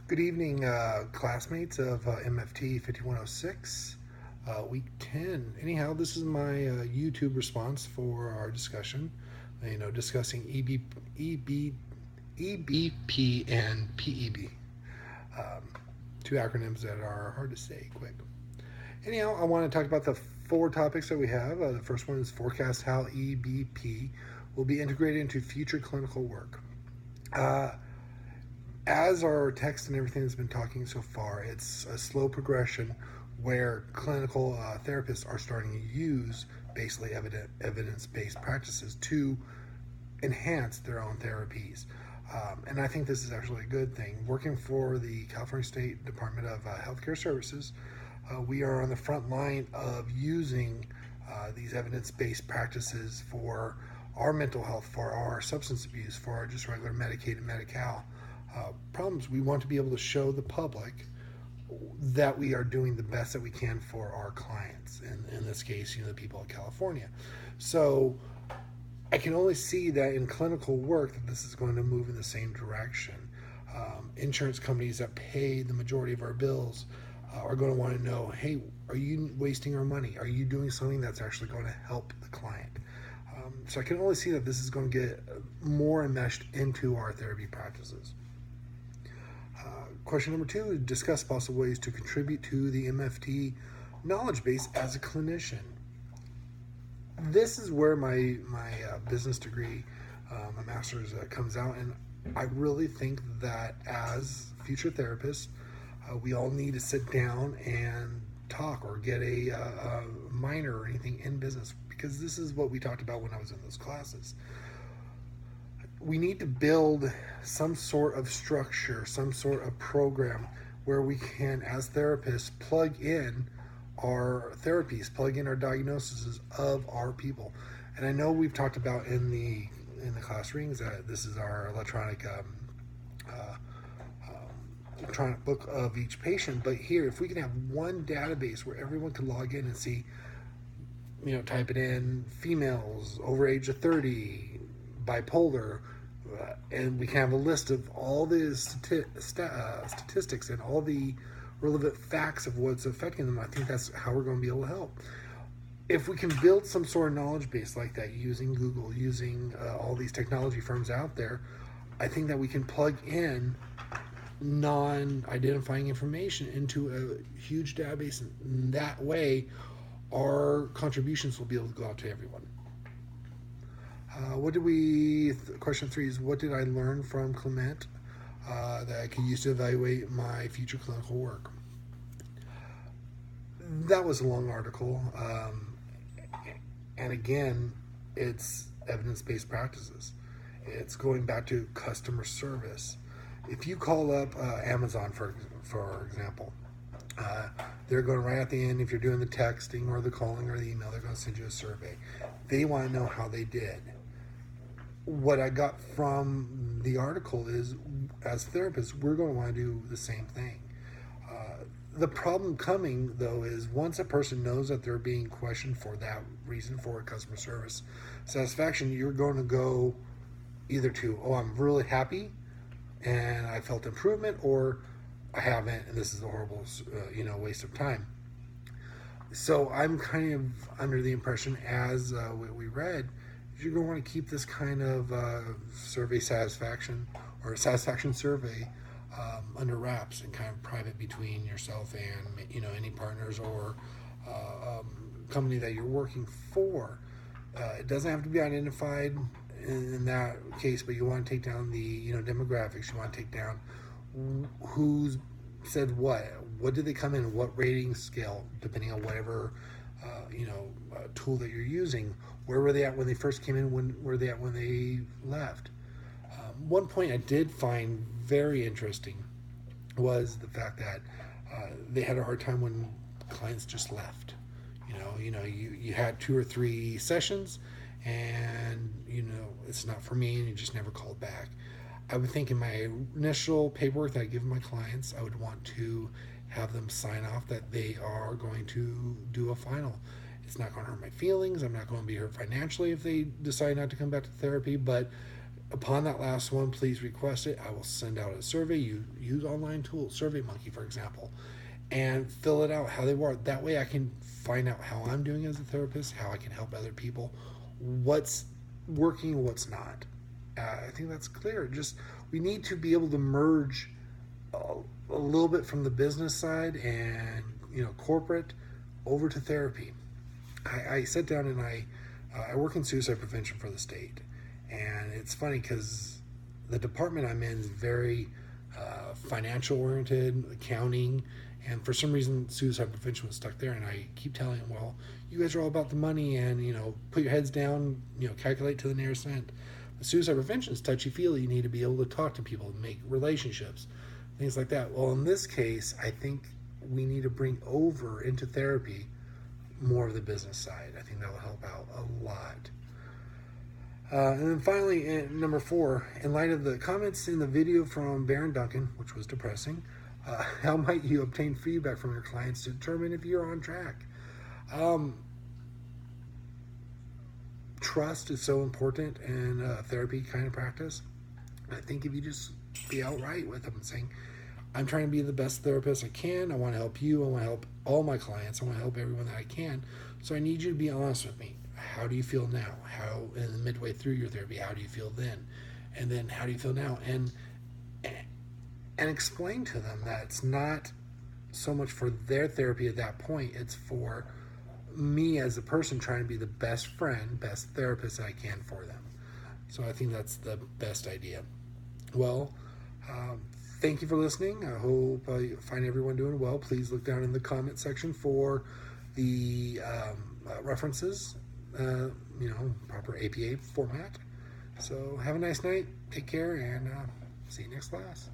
Good evening, classmates of MFT 5106, week 10. Anyhow, this is my YouTube response for our discussion, discussing EBP and PEB, um, two acronyms that are hard to say quick. Anyhow, I want to talk about the four topics that we have. The first one is forecast how EBP will be integrated into future clinical work. As our text and everything has been talking so far, it's a slow progression where clinical therapists are starting to use basically evidence-based practices to enhance their own therapies. And I think this is actually a good thing. Working for the California State Department of Healthcare Services, we are on the front line of using these evidence-based practices for our mental health, for our substance abuse, for our just regular Medicaid and Medi-Cal problems. We want to be able to show the public that we are doing the best that we can for our clients, and in this case, the people of California. So I can only see that in clinical work that this is going to move in the same direction. Insurance companies that pay the majority of our bills are going to want to know, hey, are you wasting our money? Are you doing something that's actually going to help the client? So I can only see that this is going to get more enmeshed into our therapy practices. Question number 2, discuss possible ways to contribute to the MFT knowledge base as a clinician. This is where my business degree, my master's, comes out, and I really think that as future therapists, we all need to sit down and talk or get a minor or anything in business, because this is what we talked about when I was in those classes. We need to build some sort of structure, some sort of program where we can, as therapists, plug in our therapies, plug in our diagnoses of our people. And I know we've talked about in the class rings that this is our electronic book of each patient. But here, if we can have one database where everyone can log in and see, type it in, females over age of 30, bipolar, and we can have a list of all the statistics and all the relevant facts of what's affecting them. I think that's how we're going to be able to help. If we can build some sort of knowledge base like that using Google, using all these technology firms out there, I think that we can plug in non-identifying information into a huge database, and that way our contributions will be able to go out to everyone. Question 3 is, what did I learn from Clement that I could use to evaluate my future clinical work? That was a long article. And again, it's evidence-based practices. It's going back to customer service. If you call up Amazon, for example, they're going right at the end, if you're doing the texting or the calling or the email, they're going to send you a survey. They want to know how they did. What I got from the article is, as therapists, we're going to want to do the same thing. The problem coming, though, is once a person knows that they're being questioned for that reason, for customer service satisfaction, you're going to go either to, oh, I'm really happy and I felt improvement, or I haven't, and this is a horrible, waste of time. So I'm kind of under the impression, as we read, you're going to want to keep this kind of survey satisfaction or satisfaction survey under wraps and kind of private between yourself and any partners or company that you're working for. It doesn't have to be identified in that case, but you want to take down the demographics. You want to take down who's said what did they come in, what rating scale, depending on whatever tool that you're using. Where were they at when they first came in? When were they at when they left? One point I did find very interesting was the fact that they had a hard time when clients just left. You had 2 or 3 sessions, and it's not for me, and you just never called back. I would think in my initial paperwork that I give my clients, I would want to have them sign off that they are going to do a final. It's not going to hurt my feelings. I'm not going to be hurt financially if they decide not to come back to therapy, but Upon that last one, please request it. I will send out a survey. You use online tools, SurveyMonkey, for example, and fill it out how they were. That way I can find out how I'm doing as a therapist, how I can help other people, what's working, what's not. I think that's clear. Just we need to be able to merge a little bit from the business side and corporate over to therapy. I sat down and I work in suicide prevention for the state, and it's funny because the department I'm in is very financial oriented, accounting, and for some reason suicide prevention was stuck there. And I keep telling them, well, you guys are all about the money, and put your heads down, calculate to the nearest cent. But suicide prevention is touchy feely. You need to be able to talk to people, make relationships, things like that. Well, in this case, I think we need to bring over into therapy more of the business side. I think that will help out a lot. And then finally, number 4, in light of the comments in the video from Baron Duncan, which was depressing, how might you obtain feedback from your clients to determine if you're on track? Trust is so important in therapy kind of practice. I think if you just be outright with them and saying, I'm trying to be the best therapist I can. I want to help you. I want to help all my clients. I want to help everyone that I can. So I need you to be honest with me. How do you feel now? How, in the midway through your therapy, how do you feel then? And then how do you feel now? And explain to them that it's not so much for their therapy at that point. It's for me as a person trying to be the best friend, best therapist I can for them. So I think that's the best idea. Well, thank you for listening. I hope you find everyone doing well. Please look down in the comment section for the references, proper APA format. So have a nice night. Take care, and see you next class.